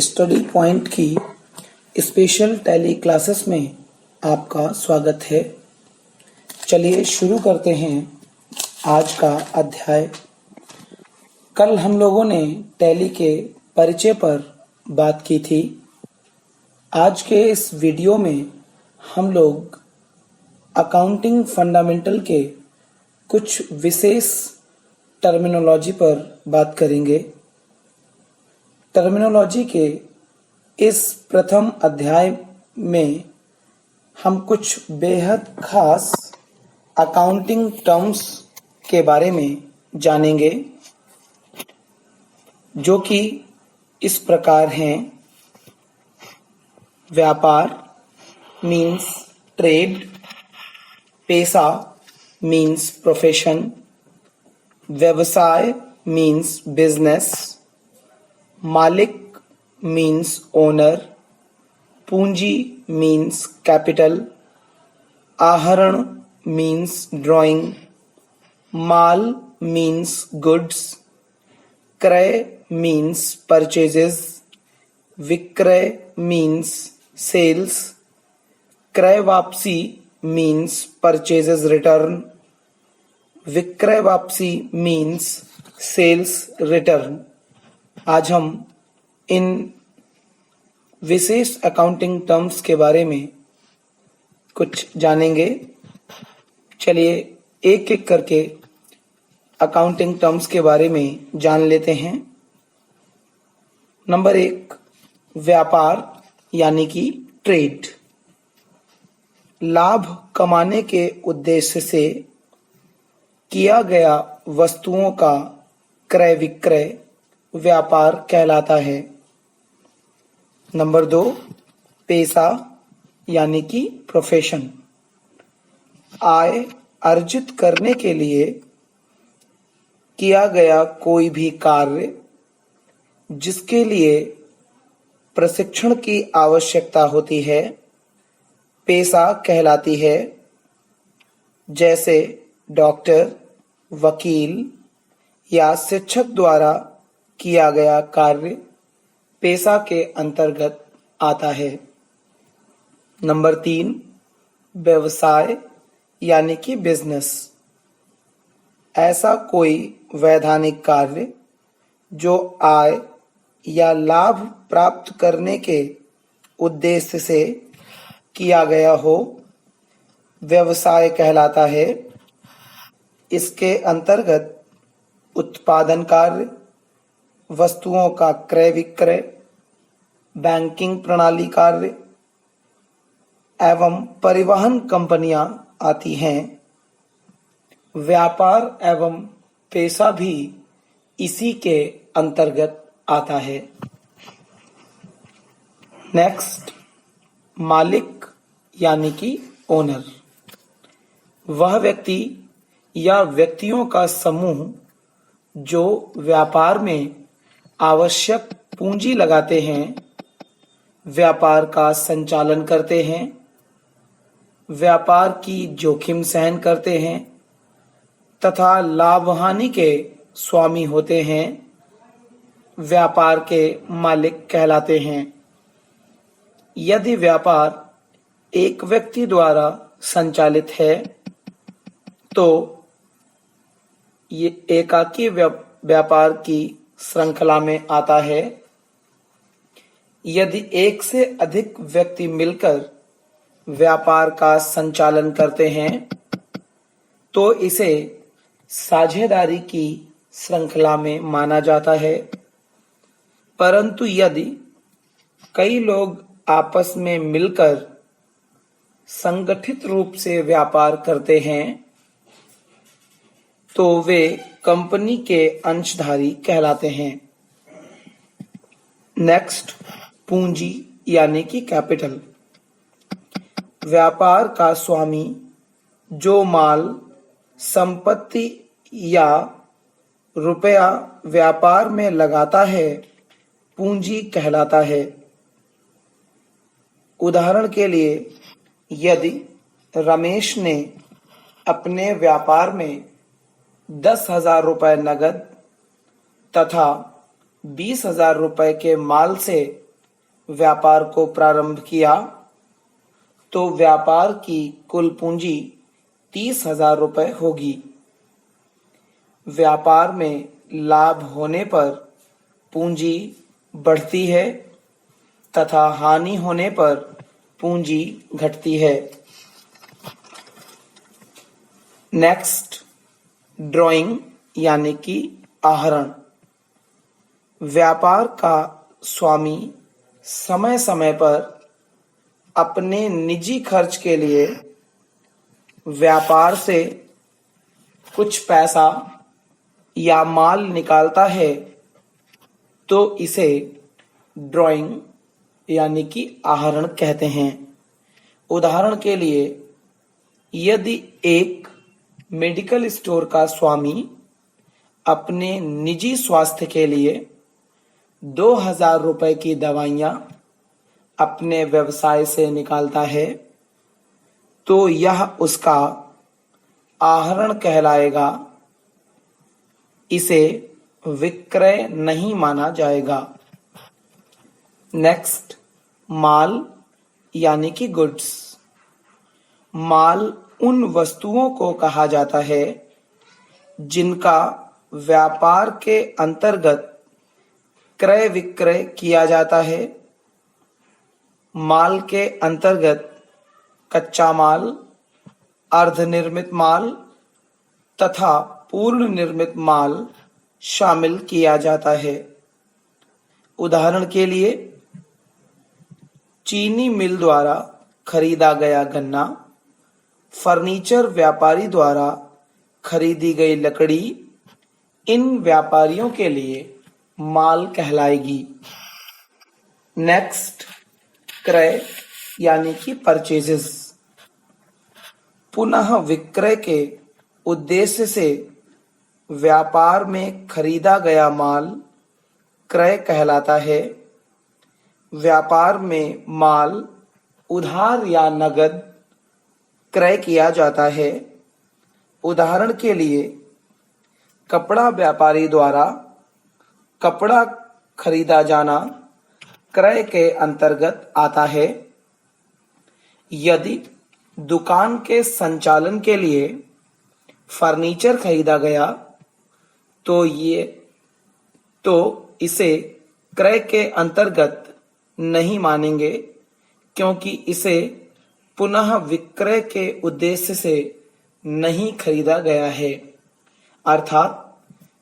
Study point की special tally classes में आपका स्वागत है। चलिए शुरू करते हैं आज का अध्याय। कल हम लोगों ने टैली के परिचय पर बात की थी। आज के इस वीडियो में हम लोग अकाउंटिंग फंडामेंटल के कुछ विशेष टर्मिनोलॉजी पर बात करेंगे। टर्मिनोलॉजी के इस प्रथम अध्याय में हम कुछ बेहद खास अकाउंटिंग टर्म्स के बारे में जानेंगे, जो कि इस प्रकार हैं। व्यापार मीन्स ट्रेड, पेशा मीन्स प्रोफेशन, व्यवसाय मीन्स बिजनेस, मालिक मीन्स ओनर, पूंजी मीन्स कैपिटल, आहरण मीन्स ड्राइंग, माल मीन्स गुड्स, क्रय मीन्स परचेजेस, विक्रय मीन्स सेल्स, क्रय वापसी मीन्स परचेजेस रिटर्न, विक्रय वापसी मीन्स सेल्स रिटर्न। आज हम इन विशेष अकाउंटिंग टर्म्स के बारे में कुछ जानेंगे। चलिए एक एक करके अकाउंटिंग टर्म्स के बारे में जान लेते हैं। नंबर 1, व्यापार यानी कि ट्रेड। लाभ कमाने के उद्देश्य से किया गया वस्तुओं का क्रय विक्रय व्यापार कहलाता है। नंबर 2, पेशा यानी कि प्रोफेशन। आय अर्जित करने के लिए किया गया कोई भी कार्य जिसके लिए प्रशिक्षण की आवश्यकता होती है, पेशा कहलाती है। जैसे डॉक्टर, वकील या शिक्षक द्वारा किया गया कार्य पेशा के अंतर्गत आता है। नंबर 3, व्यवसाय यानी कि बिजनेस। ऐसा कोई वैधानिक कार्य जो आय या लाभ प्राप्त करने के उद्देश्य से किया गया हो, व्यवसाय कहलाता है। इसके अंतर्गत उत्पादन कार्य, वस्तुओं का क्रय विक्रय, बैंकिंग प्रणाली कार्य एवं परिवहन कंपनियां आती हैं। व्यापार एवं पेशा भी इसी के अंतर्गत आता है। नेक्स्ट, मालिक यानी कि ओनर। वह व्यक्ति या व्यक्तियों का समूह जो व्यापार में आवश्यक पूंजी लगाते हैं, व्यापार का संचालन करते हैं, व्यापार की जोखिम सहन करते हैं तथा लाभ हानि के स्वामी होते हैं, व्यापार के मालिक कहलाते हैं। यदि व्यापार एक व्यक्ति द्वारा संचालित है तो ये एकाकी व्यापार की श्रृंखला में आता है। यदि एक से अधिक व्यक्ति मिलकर व्यापार का संचालन करते हैं तो इसे साझेदारी की श्रृंखला में माना जाता है। परंतु यदि कई लोग आपस में मिलकर संगठित रूप से व्यापार करते हैं तो वे कंपनी के अंशधारी कहलाते हैं। नेक्स्ट, पूंजी यानी कि कैपिटल। व्यापार का स्वामी जो माल, संपत्ति या रुपया व्यापार में लगाता है, पूंजी कहलाता है। उदाहरण के लिए, यदि रमेश ने अपने व्यापार में 10,000 रुपए नगद तथा 20,000 रुपए के माल से व्यापार को प्रारंभ किया तो व्यापार की कुल पूंजी 30,000 रुपये होगी। व्यापार में लाभ होने पर पूंजी बढ़ती है तथा हानि होने पर पूंजी घटती है। नेक्स्ट, ड्राइंग यानी कि आहरण। व्यापार का स्वामी समय समय पर अपने निजी खर्च के लिए व्यापार से कुछ पैसा या माल निकालता है तो इसे ड्राइंग यानी कि आहरण कहते हैं। उदाहरण के लिए, यदि एक मेडिकल स्टोर का स्वामी अपने निजी स्वास्थ्य के लिए 2,000 रुपए की दवाइयां अपने व्यवसाय से निकालता है तो यह उसका आहरण कहलाएगा। इसे विक्रय नहीं माना जाएगा। नेक्स्ट, माल यानी कि गुड्स। माल उन वस्तुओं को कहा जाता है जिनका व्यापार के अंतर्गत क्रय विक्रय किया जाता है। माल के अंतर्गत कच्चा माल, अर्धनिर्मित माल तथा पूर्ण निर्मित माल शामिल किया जाता है। उदाहरण के लिए, चीनी मिल द्वारा खरीदा गया गन्ना, फर्नीचर व्यापारी द्वारा खरीदी गई लकड़ी इन व्यापारियों के लिए माल कहलाएगी। नेक्स्ट, क्रय यानी कि परचेजेस। पुनः विक्रय के उद्देश्य से व्यापार में खरीदा गया माल क्रय कहलाता है। व्यापार में माल उधार या नगद क्रय किया जाता है। उदाहरण के लिए, कपड़ा व्यापारी द्वारा कपड़ा खरीदा जाना क्रय के अंतर्गत आता है। यदि दुकान के संचालन के लिए फर्नीचर खरीदा गया तो इसे क्रय के अंतर्गत नहीं मानेंगे, क्योंकि इसे पुनः विक्रय के उद्देश्य से नहीं खरीदा गया है। अर्थात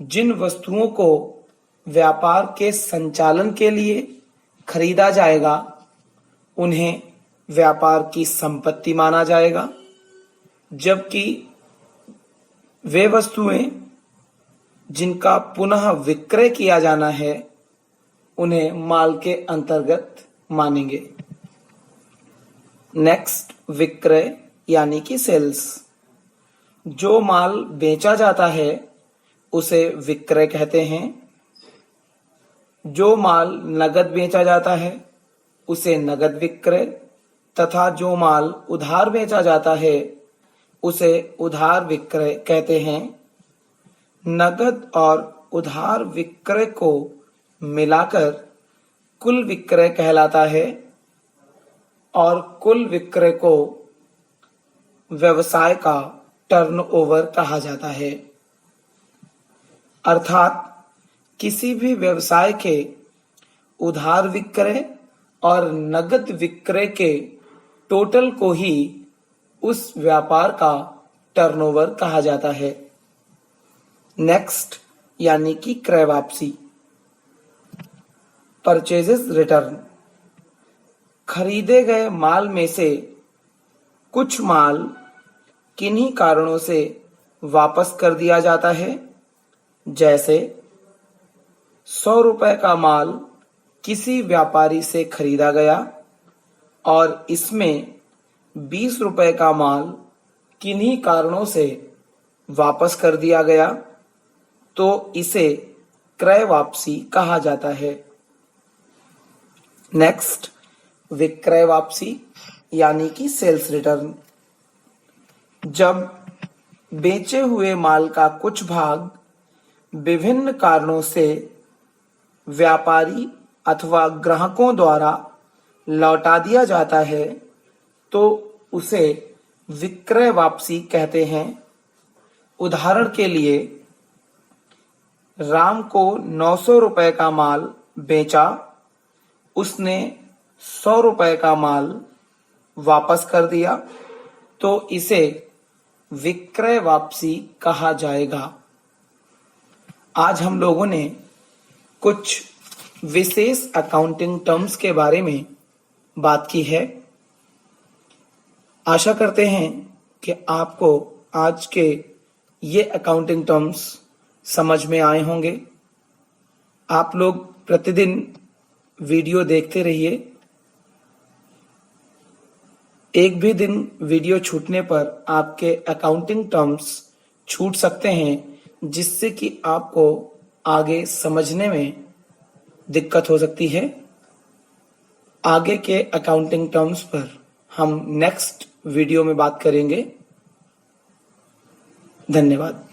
जिन वस्तुओं को व्यापार के संचालन के लिए खरीदा जाएगा उन्हें व्यापार की संपत्ति माना जाएगा, जबकि वे वस्तुएं जिनका पुनः विक्रय किया जाना है उन्हें माल के अंतर्गत मानेंगे। नेक्स्ट, विक्रय यानी कि सेल्स। जो माल बेचा जाता है उसे विक्रय कहते हैं। जो माल नगद बेचा जाता है उसे नगद विक्रय तथा जो माल उधार बेचा जाता है उसे उधार विक्रय कहते हैं। नगद और उधार विक्रय को मिलाकर कुल विक्रय कहलाता है और कुल विक्रय को व्यवसाय का टर्नओवर कहा जाता है। अर्थात किसी भी व्यवसाय के उधार विक्रय और नगद विक्रय के टोटल को ही उस व्यापार का टर्नओवर कहा जाता है। नेक्स्ट, यानी कि क्रय वापसी। Purchases return. खरीदे गए माल में से कुछ माल किन्हीं कारणों से वापस कर दिया जाता है। जैसे 100 रुपए का माल किसी व्यापारी से खरीदा गया और इसमें 20 रुपए का माल किन्हीं कारणों से वापस कर दिया गया तो इसे क्रय वापसी कहा जाता है। नेक्स्ट, विक्रय वापसी यानी कि सेल्स रिटर्न। जब बेचे हुए माल का कुछ भाग विभिन्न कारणों से व्यापारी अथवा ग्राहकों द्वारा लौटा दिया जाता है तो उसे विक्रय वापसी कहते हैं। उदाहरण के लिए, राम को 900 रुपए का माल बेचा, उसने 100 रुपए का माल वापस कर दिया, तो इसे विक्रय वापसी कहा जाएगा। आज हम लोगों ने कुछ विशेष अकाउंटिंग टर्म्स के बारे में बात की है। आशा करते हैं कि आपको आज के ये अकाउंटिंग टर्म्स समझ में आए होंगे। आप लोग प्रतिदिन वीडियो देखते रहिए। एक भी दिन वीडियो छूटने पर आपके अकाउंटिंग टर्म्स छूट सकते हैं, जिससे कि आपको आगे समझने में दिक्कत हो सकती है। आगे के अकाउंटिंग टर्म्स पर हम नेक्स्ट वीडियो में बात करेंगे। धन्यवाद।